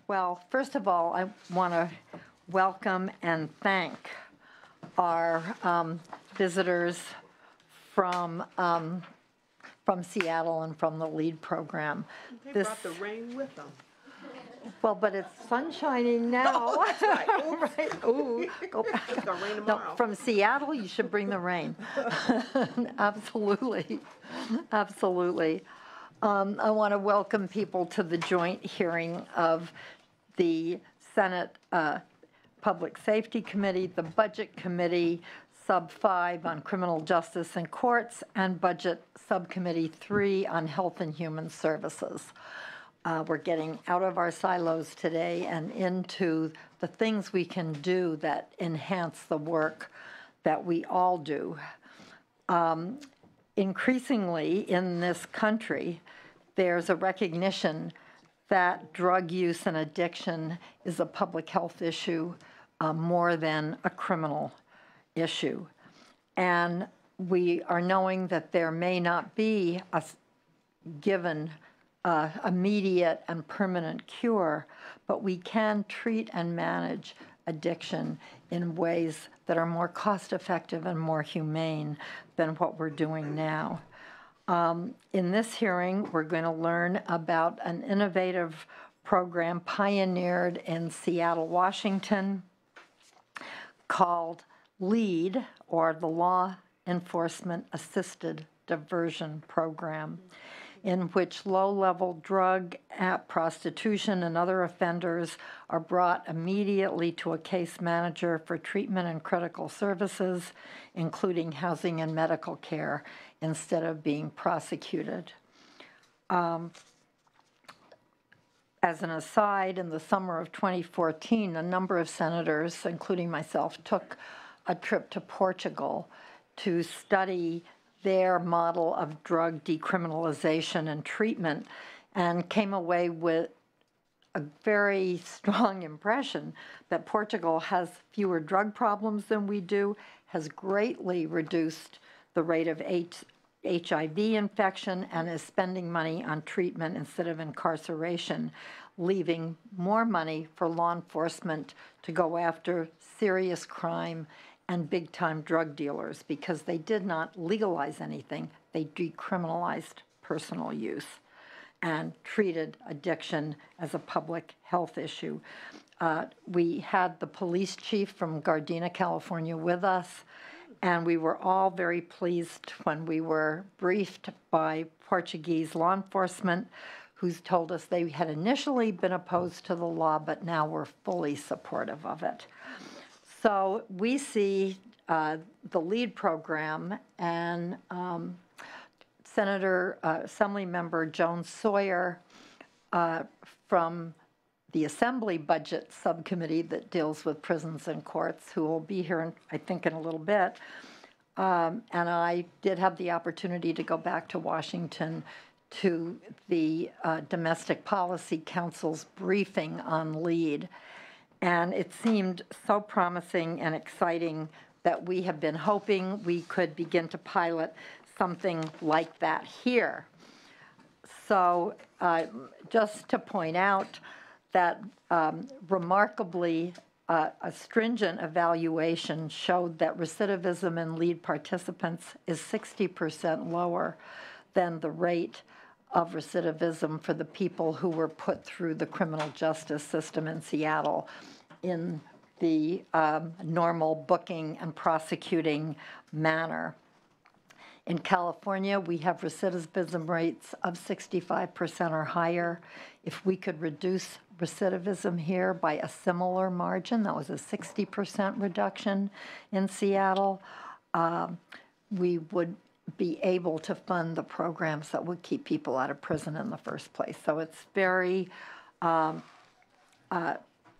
Well, first of all, I want to welcome and thank our visitors from Seattle and from the LEAD program. They brought the rain with them. Well, but it's sun shining now. Oh, that's right. Oops. Right. Ooh, go back. It's gonna rain No, tomorrow. from Seattle, you should bring the rain. Absolutely. Absolutely. I want to welcome people to the joint hearing of the Senate Public Safety Committee, the Budget Committee, Sub-5 on Criminal Justice and Courts, and Budget Subcommittee 3 on Health and Human Services. We're getting out of our silos today and into the things we can do that enhance the work that we all do. Increasingly in this country, there's a recognition that drug use and addiction is a public health issue more than a criminal issue. And we are knowing that there may not be a given immediate and permanent cure, but we can treat and manage addiction in ways that are more cost-effective and more humane than what we're doing now. In this hearing, we're going to learn about an innovative program pioneered in Seattle, Washington, called LEAD, or the Law Enforcement Assisted Diversion Program, in which low-level drug, prostitution, and other offenders are brought immediately to a case manager for treatment and critical services, including housing and medical care, instead of being prosecuted. As an aside, in the summer of 2014, a number of senators, including myself, took a trip to Portugal to study their model of drug decriminalization and treatment, and came away with a very strong impression that Portugal has fewer drug problems than we do, has greatly reduced the rate of HIV infection, and is spending money on treatment instead of incarceration, leaving more money for law enforcement to go after serious crime and big-time drug dealers, because they did not legalize anything. They decriminalized personal use and treated addiction as a public health issue. We had the police chief from Gardena, California with us, and we were all very pleased when we were briefed by Portuguese law enforcement, who's told us they had initially been opposed to the law, but now were fully supportive of it. So we see the LEAD program, and Assemblymember Joan Sawyer from the Assembly Budget Subcommittee that deals with prisons and courts, who will be here, I think, in a little bit. And I did have the opportunity to go back to Washington to the Domestic Policy Council's briefing on LEAD. And it seemed so promising and exciting that we have been hoping we could begin to pilot something like that here. So just to point out that remarkably, a stringent evaluation showed that recidivism in LEAD participants is 60% lower than the rate of recidivism for the people who were put through the criminal justice system in Seattle in the normal booking and prosecuting manner. In California, we have recidivism rates of 65% or higher. If we could reduce recidivism here by a similar margin, that was a 60% reduction in Seattle, we would be able to fund the programs that would keep people out of prison in the first place. So it's very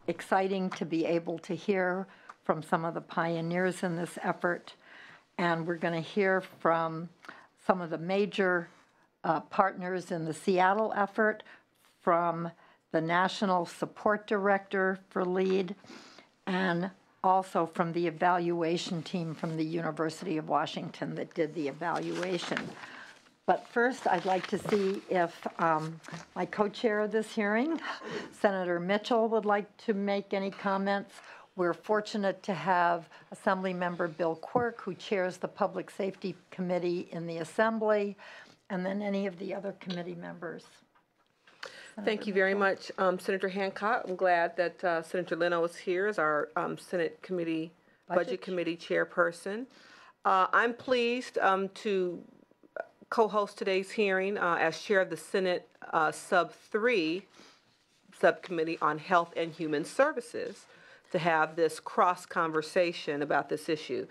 exciting to be able to hear from some of the pioneers in this effort. And we're going to hear from some of the major partners in the Seattle effort, from the National Support Director for LEAD, and also from the evaluation team from the University of Washington that did the evaluation. But first, I'd like to see if my co-chair of this hearing, Senator Mitchell, would like to make any comments. We're fortunate to have Assemblymember Bill Quirk, who chairs the Public Safety Committee in the Assembly, and then any of the other committee members. Thank you very much, Senator Hancock. I'm glad that Senator Leno is here as our Senate Committee, Budget Committee Chairperson. I'm pleased to co-host today's hearing as chair of the Senate Sub3 Subcommittee on Health and Human Services to have this cross-conversation about this issue.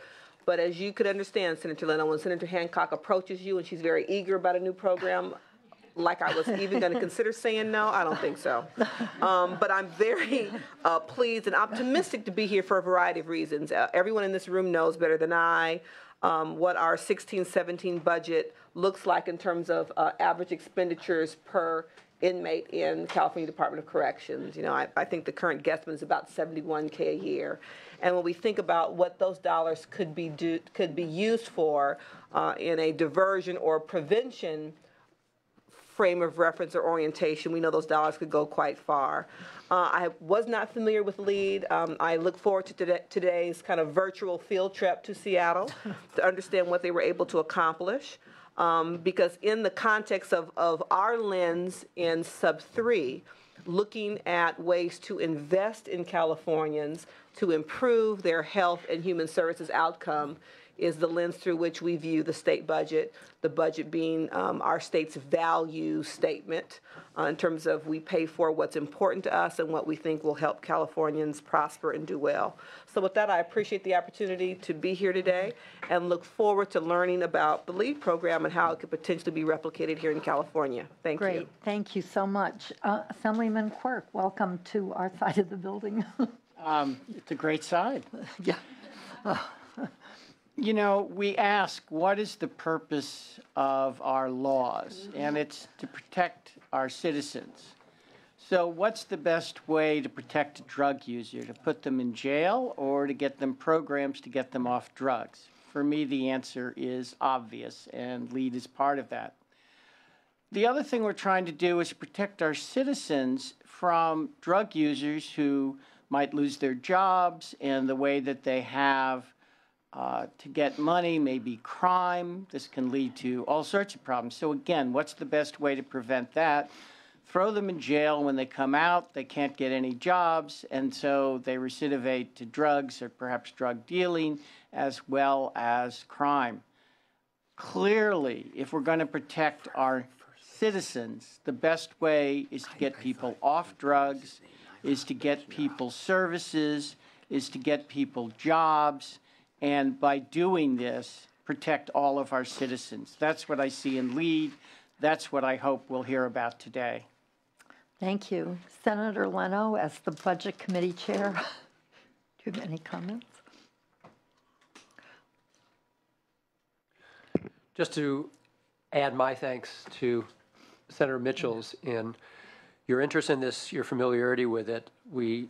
But as you could understand, Senator Leno, when Senator Hancock approaches you and she's very eager about a new program, like I was even going to consider saying no, I don't think so. But I'm very pleased and optimistic to be here for a variety of reasons. Everyone in this room knows better than I what our 16-17 budget looks like in terms of average expenditures per inmate in California Department of Corrections. You know, I think the current guesstimate is about $71K a year. And when we think about what those dollars could be used for in a diversion or prevention frame of reference or orientation, we know those dollars could go quite far. I was not familiar with LEAD. I look forward to today's kind of virtual field trip to Seattle to understand what they were able to accomplish. Because in the context of our lens in Sub3, looking at ways to invest in Californians to improve their health and human services outcome is the lens through which we view the state budget, the budget being our state's value statement in terms of we pay for what's important to us and what we think will help Californians prosper and do well. So with that, I appreciate the opportunity to be here today and look forward to learning about the LEAD program and how it could potentially be replicated here in California. Thank you. Great. Thank you so much. Assemblyman Quirk, welcome to our side of the building. It's a great side. Yeah. You know, we ask, what is the purpose of our laws? And it's to protect our citizens. So what's the best way to protect a drug user? To put them in jail or to get them programs to get them off drugs? For me, the answer is obvious, and LEAD is part of that. The other thing we're trying to do is protect our citizens from drug users who might lose their jobs, and the way that they have to get money, maybe crime. This can lead to all sorts of problems. So again, what's the best way to prevent that? Throw them in jail. When they come out, they can't get any jobs, and so they recidivate to drugs or perhaps drug dealing as well as crime. Clearly, if we're going to protect our citizens, the best way is to get people off drugs, is to get people services, is to get people jobs, and by doing this, protect all of our citizens. That's what I see in LEAD. That's what I hope we'll hear about today. Thank you. Senator Leno, as the Budget Committee Chair, do you have any comments? Just to add my thanks to Senator Mitchell's in your interest in this, your familiarity with it. We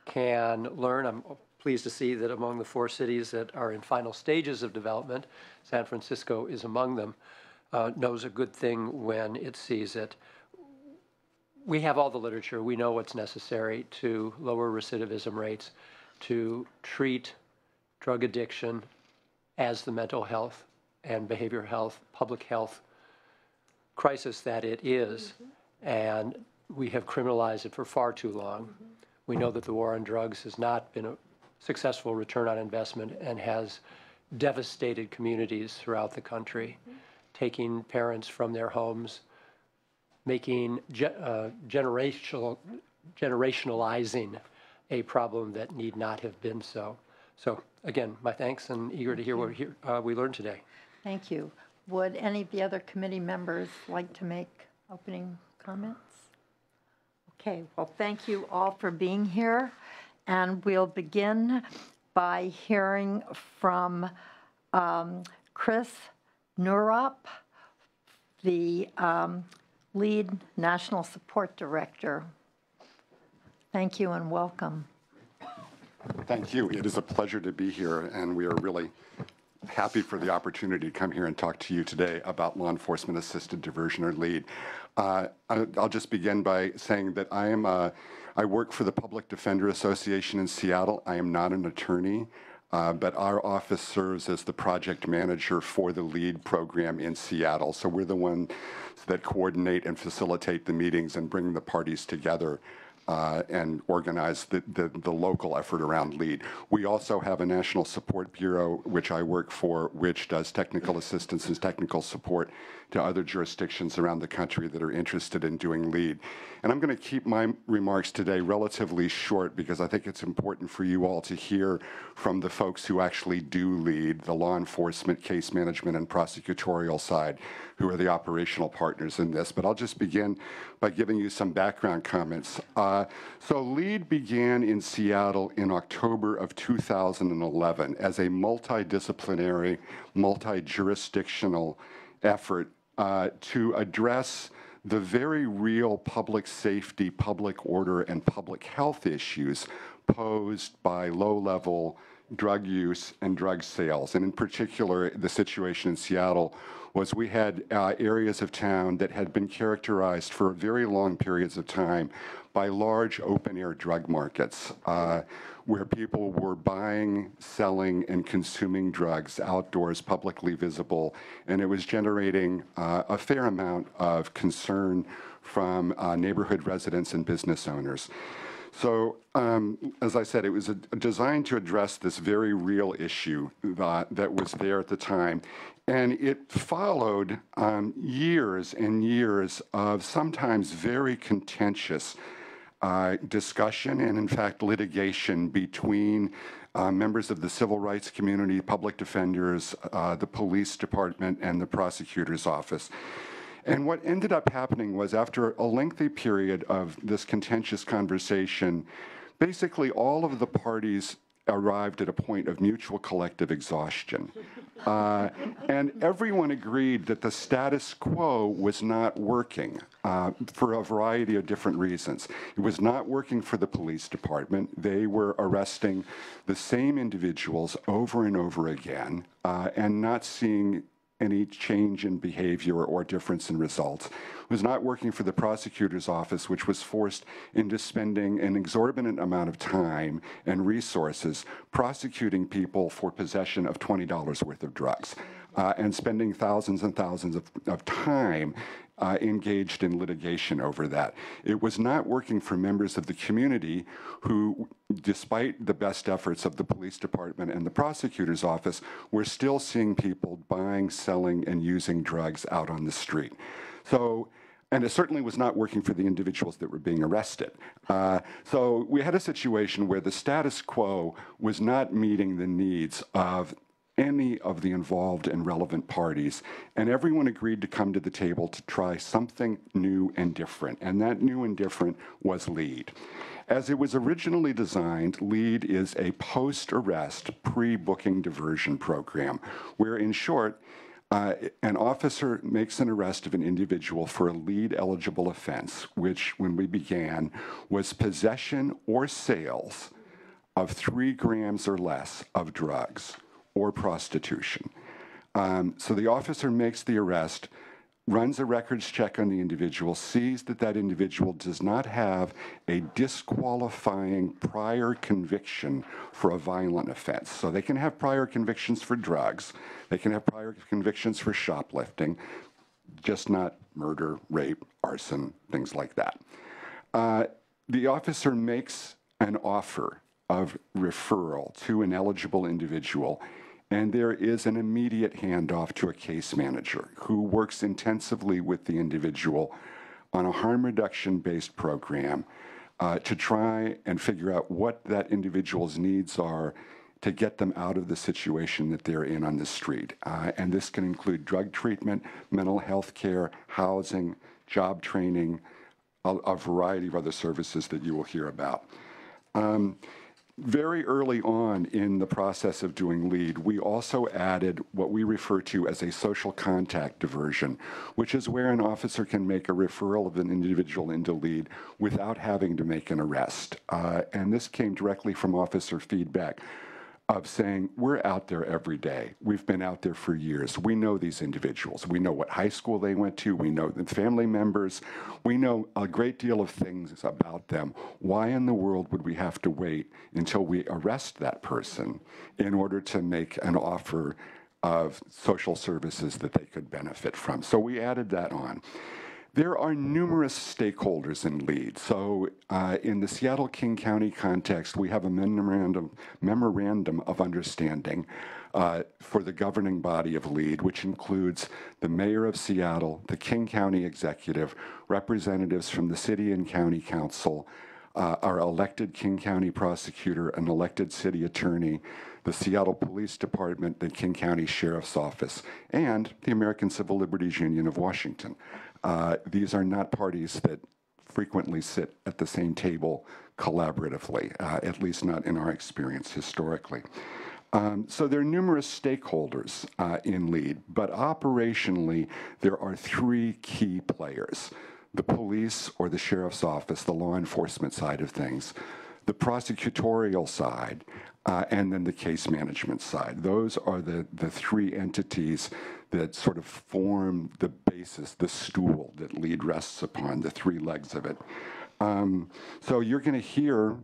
can learn. I'm pleased to see that among the 4 cities that are in final stages of development, San Francisco is among them, knows a good thing when it sees it. We have all the literature. We know what's necessary to lower recidivism rates, to treat drug addiction as the mental health and behavioral health, public health crisis that it is. And we have criminalized it for far too long. We know that the war on drugs has not been a successful return on investment and has devastated communities throughout the country, taking parents from their homes, making generationalizing a problem that need not have been so. So again, my thanks, and eager to hear what we learned today. Thank you. Would any of the other committee members like to make opening comments? Okay, well, thank you all for being here. And we'll begin by hearing from Chris Nurop, the LEAD National Support Director. Thank you and welcome. Thank you. It is a pleasure to be here, and we are really happy for the opportunity to come here and talk to you today about law enforcement assisted diversion, or LEAD. I'll just begin by saying that I work for the Public Defender Association in Seattle. I am not an attorney, but our office serves as the project manager for the LEAD program in Seattle. So we're the ones that coordinate and facilitate the meetings and bring the parties together and organize the local effort around LEAD. We also have a National Support Bureau, which I work for, which does technical assistance and technical support to other jurisdictions around the country that are interested in doing LEAD. And I'm going to keep my remarks today relatively short because I think it's important for you all to hear from the folks who actually do LEAD, the law enforcement, case management, and prosecutorial side, who are the operational partners in this. But I'll just begin by giving you some background comments. So LEAD began in Seattle in October of 2011 as a multidisciplinary, multi-jurisdictional effort to address the very real public safety, public order, and public health issues posed by low-level drug use and drug sales. And in particular, the situation in Seattle was we had areas of town that had been characterized for very long periods of time by large open-air drug markets where people were buying, selling, and consuming drugs outdoors, publicly visible, and it was generating a fair amount of concern from neighborhood residents and business owners. So, as I said, it was designed to address this very real issue that was there at the time. And it followed years and years of sometimes very contentious discussion and, in fact, litigation between members of the civil rights community, public defenders, the police department, and the prosecutor's office. And what ended up happening was, after a lengthy period of this contentious conversation, basically all of the parties arrived at a point of mutual collective exhaustion. And everyone agreed that the status quo was not working for a variety of different reasons. It was not working for the police department. They were arresting the same individuals over and over again and not seeing any change in behavior or difference in results. It was not working for the prosecutor's office, which was forced into spending an exorbitant amount of time and resources prosecuting people for possession of $20 worth of drugs and spending thousands and thousands of time engaged in litigation over that. It was not working for members of the community who, despite the best efforts of the police department and the prosecutor's office, were still seeing people buying, selling, and using drugs out on the street. So, and it certainly was not working for the individuals that were being arrested. So we had a situation where the status quo was not meeting the needs of any of the involved and relevant parties, and everyone agreed to come to the table to try something new and different, and that new and different was LEAD. As it was originally designed, LEAD is a post-arrest, pre-booking diversion program, where, in short, an officer makes an arrest of an individual for a LEAD-eligible offense, which, when we began, was possession or sales of 3 grams or less of drugs or prostitution. So the officer makes the arrest, runs a records check on the individual, sees that that individual does not have a disqualifying prior conviction for a violent offense. So they can have prior convictions for drugs, they can have prior convictions for shoplifting, just not murder, rape, arson, things like that. The officer makes an offer of referral to an eligible individual, and there is an immediate handoff to a case manager who works intensively with the individual on a harm reduction-based program to try and figure out what that individual's needs are to get them out of the situation that they're in on the street. And this can include drug treatment, mental health care, housing, job training, a variety of other services that you will hear about. Very early on in the process of doing LEAD, we also added what we refer to as a social contact diversion, which is where an officer can make a referral of an individual into LEAD without having to make an arrest. And this came directly from officer feedback. of saying, we're out there every day. We've been out there for years. We know these individuals. We know what high school they went to. We know the family members. We know a great deal of things about them. Why in the world would we have to wait until we arrest that person in order to make an offer of social services that they could benefit from? So we added that on. There are numerous stakeholders in LEAD. So in the Seattle-King County context, we have a memorandum of understanding for the governing body of LEAD, which includes the mayor of Seattle, the King County executive, representatives from the city and county council, our elected King County prosecutor, an elected city attorney, the Seattle Police Department, the King County Sheriff's Office, and the American Civil Liberties Union of Washington. These are not parties that frequently sit at the same table collaboratively, at least not in our experience historically. So there are numerous stakeholders in LEAD, but operationally, there are three key players: the police or the sheriff's office, the law enforcement side of things, the prosecutorial side, and then the case management side. Those are the three entities that sort of form the basis, the stool that LEAD rests upon, the three legs of it. So you're going to hear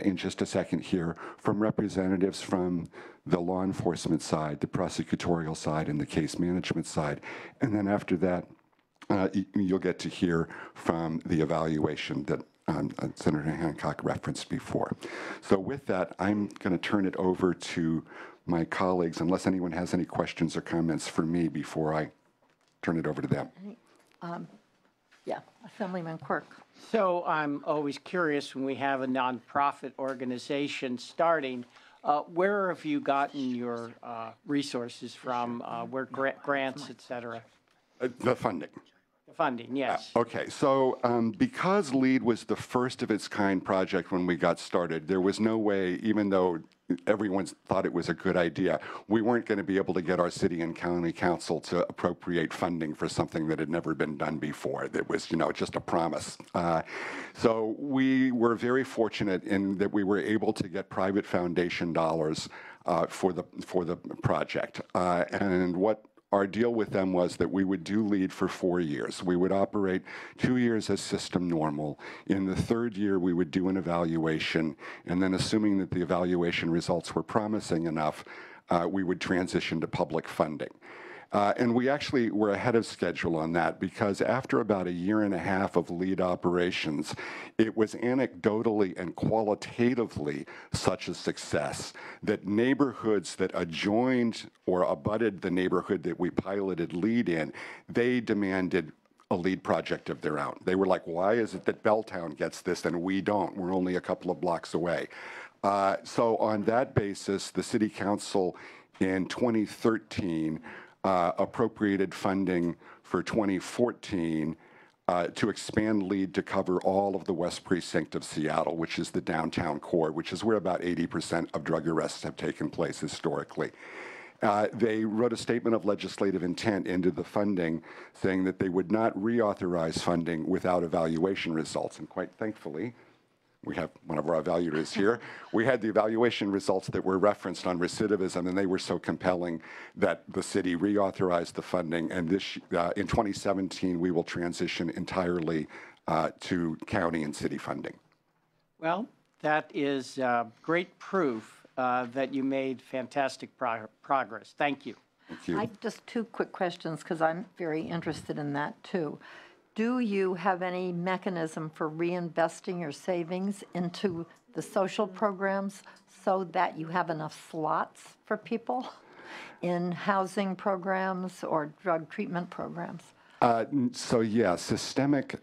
in just a second here from representatives from the law enforcement side, the prosecutorial side, and the case management side. And then after that, you'll get to hear from the evaluation that Senator Hancock referenced before. So with that, I'm going to turn it over to my colleagues, unless anyone has any questions or comments for me before I turn it over to them. Yeah, Assemblyman Quirk. So I'm always curious when we have a nonprofit organization starting, where have you gotten your resources from, where grants, et cetera? The funding. The funding, yes. Okay, so because LEAD was the first of its kind project when we got started, there was no way, even though everyone thought it was a good idea, we weren't going to be able to get our city and county council to appropriate funding for something that had never been done before. That was, just a promise. So we were very fortunate in that we were able to get private foundation dollars for the project. And what our deal with them was that we would do LEAD for 4 years. We would operate 2 years as system normal. In the third year, we would do an evaluation, and then assuming that the evaluation results were promising enough, we would transition to public funding. And we actually were ahead of schedule on that because after about 1.5 years of LEAD operations, it was anecdotally and qualitatively such a success that neighborhoods that adjoined or abutted the neighborhood that we piloted LEAD in, they demanded a LEAD project of their own. They were like, why is it that Belltown gets this and we don't? We're only a couple of blocks away. So on that basis, the City Council in 2013 appropriated funding for 2014 to expand LEAD to cover all of the West Precinct of Seattle, which is the downtown core, which is where about 80% of drug arrests have taken place historically. They wrote a statement of legislative intent into the funding saying that they would not reauthorize funding without evaluation results, and quite thankfully, we have one of our evaluators here. We had the evaluation results that were referenced on recidivism, and they were so compelling that the city reauthorized the funding. And this, in 2017, we will transition entirely to county and city funding. Well, that is great proof that you made fantastic progress. Thank you. Thank you. Just two quick questions, because I'm very interested in that, too. Do you have any mechanism for reinvesting your savings into the social programs so that you have enough slots for people in housing programs or drug treatment programs? So yeah, systemic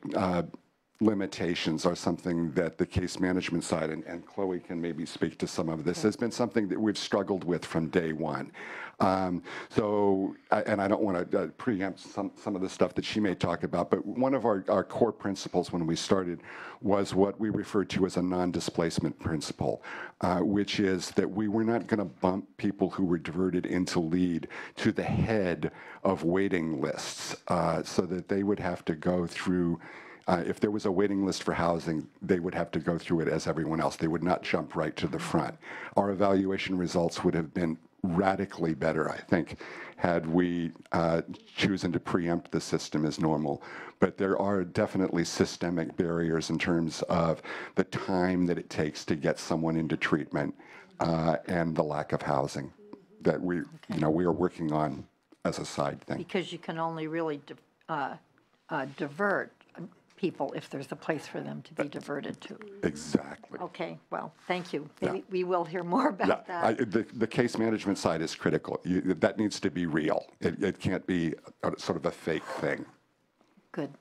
limitations are something that the case management side, and Chloe can maybe speak to some of this, has been something that we've struggled with from day one. And I don't want to preempt some of the stuff that she may talk about, but one of our core principles when we started was what we referred to as a non-displacement principle, which is that we were not going to bump people who were diverted into LEAD to the head of waiting lists so that they would have to go through If there was a waiting list for housing, they would have to go through it as everyone else. They would not jump right to the front. Our evaluation results would have been radically better, I think, had we chosen to preempt the system as normal. But there are definitely systemic barriers in terms of the time that it takes to get someone into treatment and the lack of housing that we are working on as a side thing. Because you can only really divert people if there's a place for them to be diverted to. Exactly. Okay, well, thank you. Maybe we will hear more about that. The case management side is critical. That needs to be real. It can't be sort of a fake thing. Good.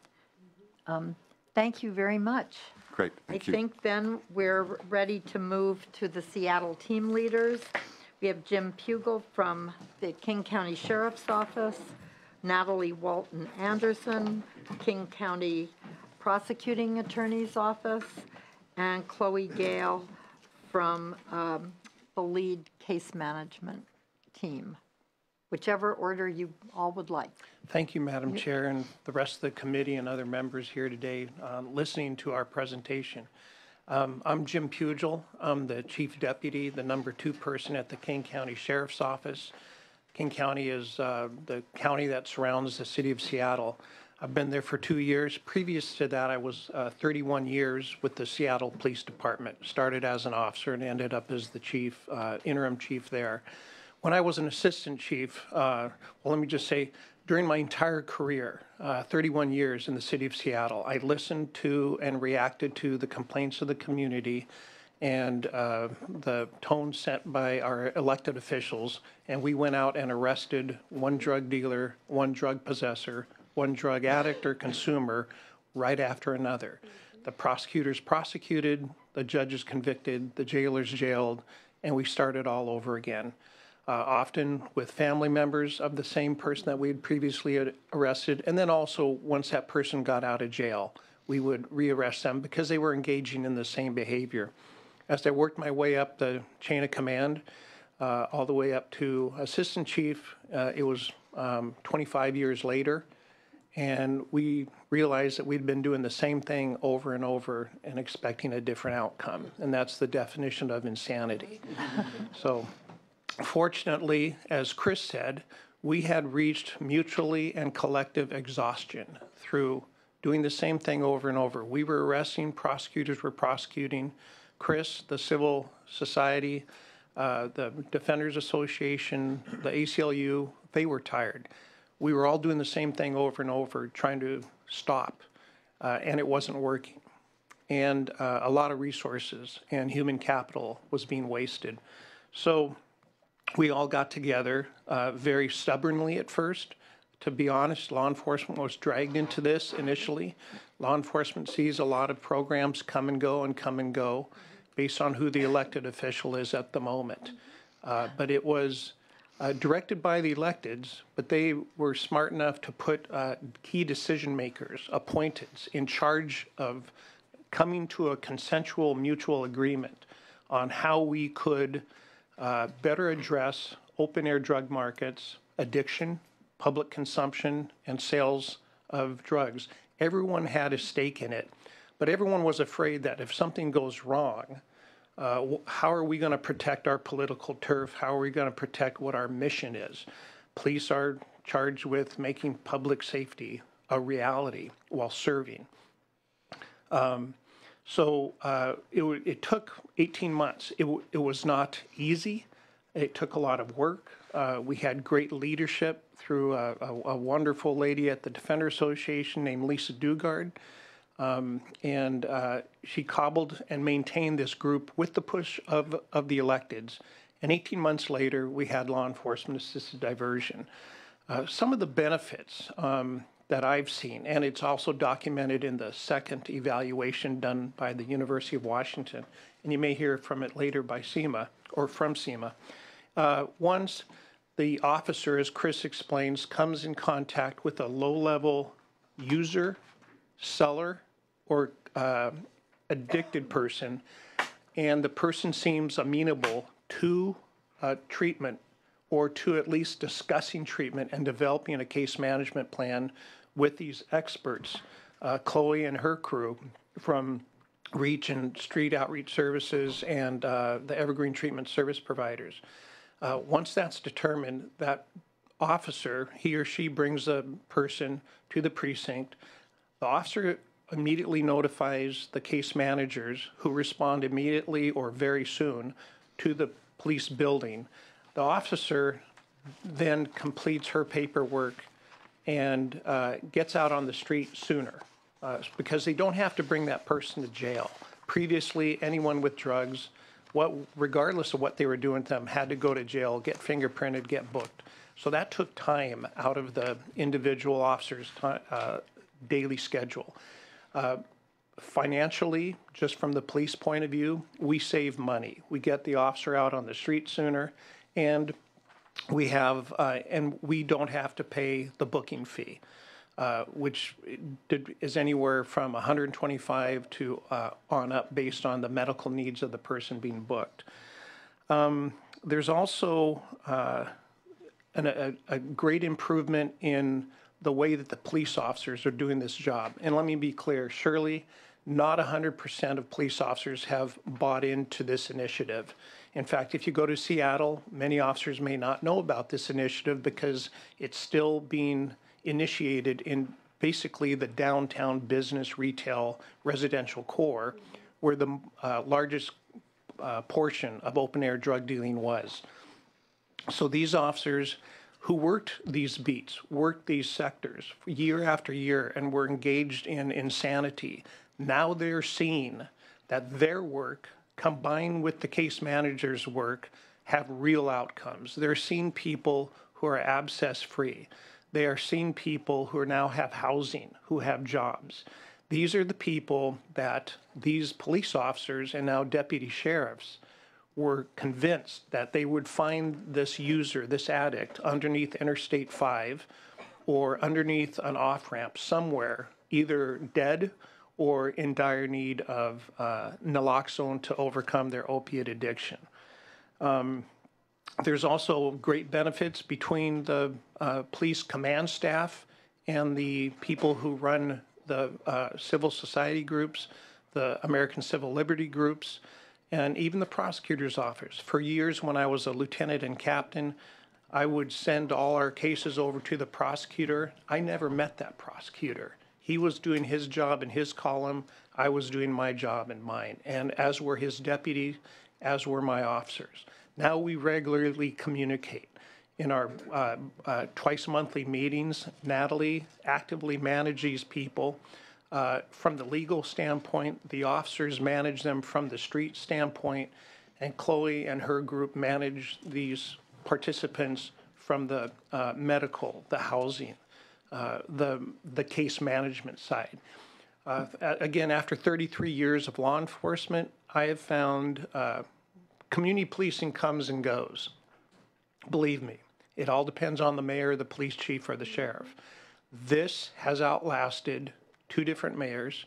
Thank you very much. Great, thank you. I think then we're ready to move to the Seattle team leaders. We have Jim Pugel from the King County Sheriff's Office, Natalie Walton Anderson, King County Prosecuting Attorney's Office, and Chloe Gale from the lead case management team. Whichever order you all would like. Thank you, Madam Chair, and the rest of the committee and other members here today listening to our presentation. I'm Jim Pugel. I'm the Chief Deputy, the number 2 person at the King County Sheriff's Office. King County is the county that surrounds the city of Seattle. I've been there for 2 years. Previous to that, I was 31 years with the Seattle Police Department. Started as an officer and ended up as the chief, interim chief there. When I was an assistant chief, well, let me just say, during my entire career, 31 years in the city of Seattle, I listened to and reacted to the complaints of the community and the tone set by our elected officials, and we went out and arrested one drug dealer, one drug possessor, one drug addict or consumer right after another. The prosecutors prosecuted, the judges convicted, the jailers jailed, and we started all over again. Often with family members of the same person that we had previously arrested, and then also once that person got out of jail, we would rearrest them because they were engaging in the same behavior. As I worked my way up the chain of command, all the way up to assistant chief, it was 25 years later, and we realized that we'd been doing the same thing over and over and expecting a different outcome, and that's the definition of insanity. So, fortunately, as Chris said, we had reached mutually and collective exhaustion through doing the same thing over and over. We were arresting, prosecutors were prosecuting. Chris, the civil society, the Defenders Association, the ACLU, they were tired. We were all doing the same thing over and over, trying to stop, and it wasn't working. And a lot of resources and human capital was being wasted. So we all got together very stubbornly at first. To be honest, law enforcement was dragged into this initially. Law enforcement sees a lot of programs come and go based on who the elected official is at the moment. But it was directed by the electeds, but they were smart enough to put key decision makers, appointed, in charge of coming to a consensual mutual agreement on how we could better address open-air drug markets, addiction, public consumption, and sales of drugs. Everyone had a stake in it, but everyone was afraid that if something goes wrong, how are we going to protect our political turf? How are we going to protect what our mission is? Police are charged with making public safety a reality while serving. It took 18 months. It was not easy. It took a lot of work. We had great leadership through a wonderful lady at the Defender Association named Lisa Dugard. She cobbled and maintained this group with the push of the electeds. And 18 months later, we had law enforcement assisted diversion. Some of the benefits that I've seen, and it's also documented in the second evaluation done by the University of Washington, and you may hear from it later by SEMA, or from SEMA. Once the officer, as Chris explains, comes in contact with a low-level user, seller, or addicted person, and the person seems amenable to treatment or to at least discussing treatment and developing a case management plan with these experts, Chloe and her crew from Reach and Street Outreach Services and the Evergreen Treatment Service providers. Once that's determined, that officer, he or she brings a person to the precinct. The officer immediately notifies the case managers, who respond immediately or very soon to the police building. The officer then completes her paperwork and gets out on the street sooner because they don't have to bring that person to jail. Previously, anyone with drugs, regardless of what they were doing to them, had to go to jail, get fingerprinted, get booked. So that took time out of the individual officer's daily schedule. Financially, just from the police point of view, we save money. We get the officer out on the street sooner, and we don't have to pay the booking fee, which is anywhere from $125 to on up based on the medical needs of the person being booked. There's also a great improvement in the way that the police officers are doing this job. And let me be clear, surely not 100% of police officers have bought into this initiative. In fact, if you go to Seattle, many officers may not know about this initiative because it's still being initiated in basically the downtown business, retail, residential core, where the largest portion of open-air drug dealing was. So these officers who worked these beats, worked these sectors year after year, and were engaged in insanity, now they're seeing that their work, combined with the case manager's work, have real outcomes. They're seeing people who are abscess-free. They are seeing people who now have housing, who have jobs. These are the people that these police officers and now deputy sheriffs were convinced that they would find this user, this addict, underneath Interstate 5 or underneath an off-ramp somewhere, either dead or in dire need of naloxone to overcome their opiate addiction. There's also great benefits between the police command staff and the people who run the civil society groups, the American Civil Liberty groups, and even the prosecutor's office. For years, when I was a lieutenant and captain, I would send all our cases over to the prosecutor. I never met that prosecutor. He was doing his job in his column. I was doing my job in mine, and as were his deputies, as were my officers. Now we regularly communicate. In our twice monthly meetings, Natalie actively manages these people. From the legal standpoint, the officers manage them from the street standpoint, and Chloe and her group manage these participants from the medical, the housing, the case management side. Again, after 33 years of law enforcement, I have found community policing comes and goes. Believe me, it all depends on the mayor, the police chief, or the sheriff. This has outlasted 2 different mayors,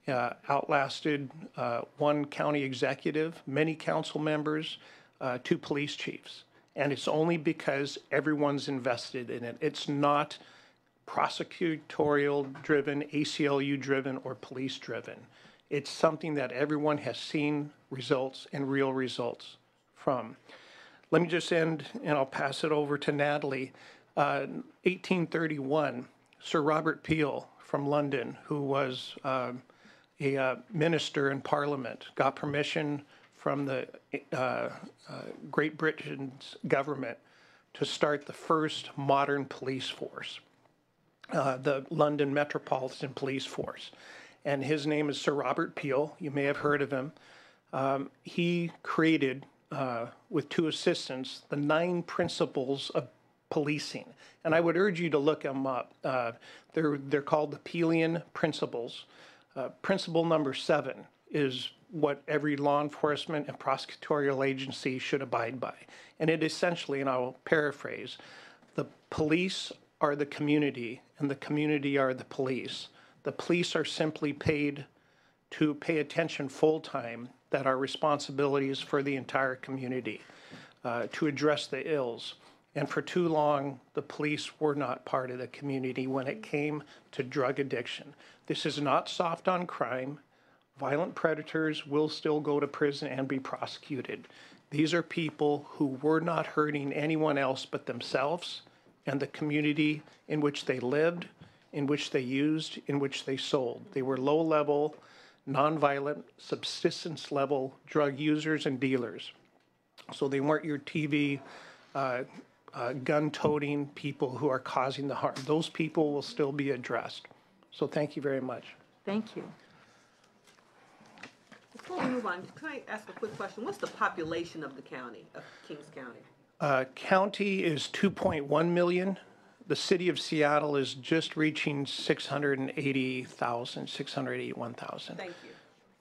outlasted one county executive, many council members, 2 police chiefs. And it's only because everyone's invested in it. It's not prosecutorial driven, ACLU driven, or police driven. It's something that everyone has seen results and real results from. Let me just end, and I'll pass it over to Natalie. 1831, Sir Robert Peel from London, who was a minister in Parliament, got permission from the Great Britain's government to start the first modern police force, the London Metropolitan Police Force. And his name is Sir Robert Peel. You may have heard of him. He created, with 2 assistants, the 9 principles of policing. And I would urge you to look them up. They're called the Peelian Principles. Principle number 7 is what every law enforcement and prosecutorial agency should abide by. And it essentially, and I will paraphrase, the police are the community and the community are the police. The police are simply paid to pay attention full-time that our responsibility is for the entire community, to address the ills. And for too long, the police were not part of the community when it came to drug addiction. This is not soft on crime. Violent predators will still go to prison and be prosecuted. These are people who were not hurting anyone else but themselves and the community in which they lived, in which they used, in which they sold. They were low-level, nonviolent, subsistence-level drug users and dealers. So they weren't your TV gun-toting people who are causing the harm. Those people will still be addressed. So thank you very much. Thank you. Before we move on, can I ask a quick question? What's the population of the county, of Kings County? County is 2.1 million. The city of Seattle is just reaching 681,000. Thank you.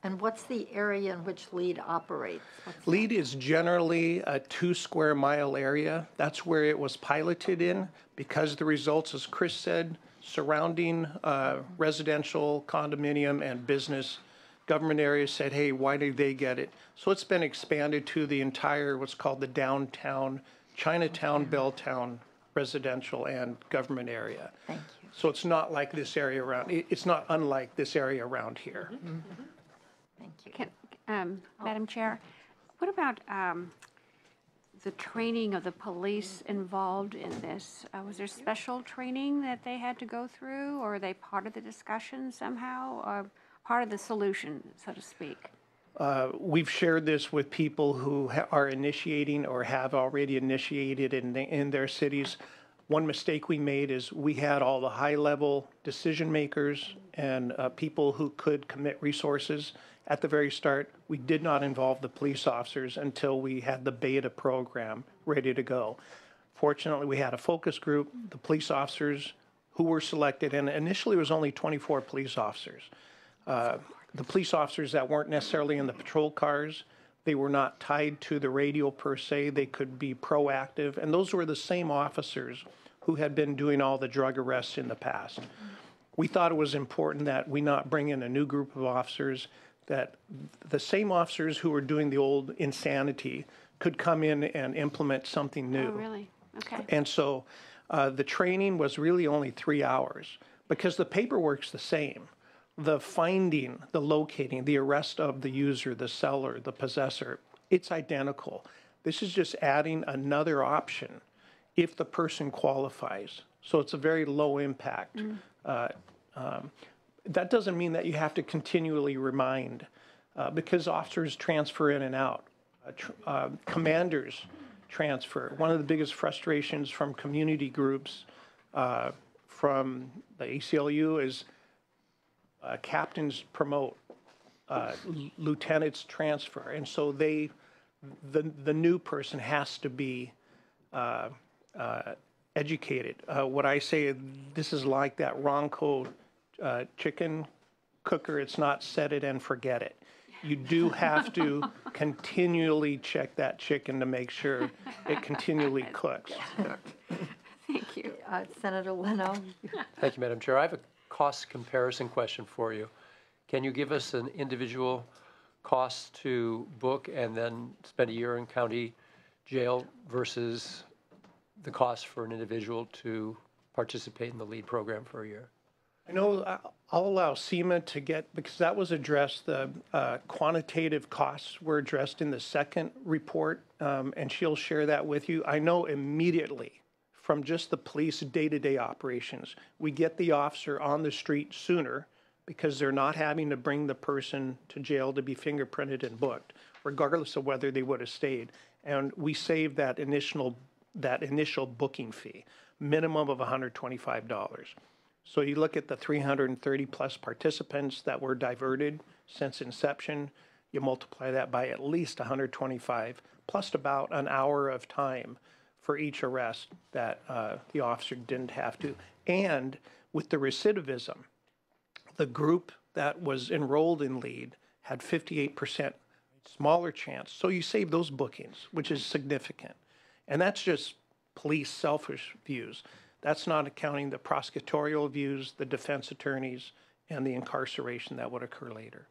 And what's the area in which LEAD operates? LEAD is generally a 2-square-mile area. That's where it was piloted in because the results, as Chris said, surrounding residential, condominium, and business government areas said, hey, why did they get it? So it's been expanded to the entire what's called the downtown, Chinatown, Belltown residential and government area. Thank you. So it's not like this area around, it's not unlike this area around here. Thank you. Madam Chair, what about the training of the police involved in this? Was there special training that they had to go through, or are they part of the discussion somehow, or part of the solution, so to speak? We've shared this with people who are initiating or have already initiated in their cities. One mistake we made is we had all the high-level decision makers and people who could commit resources at the very start. We did not involve the police officers until we had the beta program ready to go. Fortunately, we had a focus group, the police officers who were selected, and initially it was only 24 police officers. The police officers that weren't necessarily in the patrol cars, they were not tied to the radio per se, they could be proactive, and those were the same officers who had been doing all the drug arrests in the past. We thought it was important that we not bring in a new group of officers, that the same officers who were doing the old insanity could come in and implement something new. Oh, really? Okay. And so the training was really only 3 hours because the paperwork's the same. The finding, the locating, the arrest of the user, the seller, the possessor, it's identical. This is just adding another option if the person qualifies. So it's a very low impact. That doesn't mean that you have to continually remind because officers transfer in and out. Commanders transfer. One of the biggest frustrations from community groups from the ACLU is captains promote, lieutenants transfer, and so the new person has to be educated. What I say, this is like that Ronco chicken cooker. It's not set it and forget it. You do have to continually check that chicken to make sure it continually cooks. Thank you. Senator Leno. Thank you, Madam Chair. I have a cost comparison question for you. Can you give us an individual cost to book and then spend a year in county jail versus the cost for an individual to participate in the LEAD program for a year? I know I'll allow Seema to get, because that was addressed, the quantitative costs were addressed in the second report, and she'll share that with you. I know immediately from just the police day-to-day operations, we get the officer on the street sooner because they're not having to bring the person to jail to be fingerprinted and booked, regardless of whether they would have stayed. And we save that initial booking fee, minimum of $125. So you look at the 330 plus participants that were diverted since inception, you multiply that by at least 125, plus about an hour of time for each arrest that the officer didn't have to. And with the recidivism, the group that was enrolled in LEAD had 58% smaller chance. So you save those bookings, which is significant. And that's just police selfish views. That's not accounting the prosecutorial views, the defense attorneys, and the incarceration that would occur later.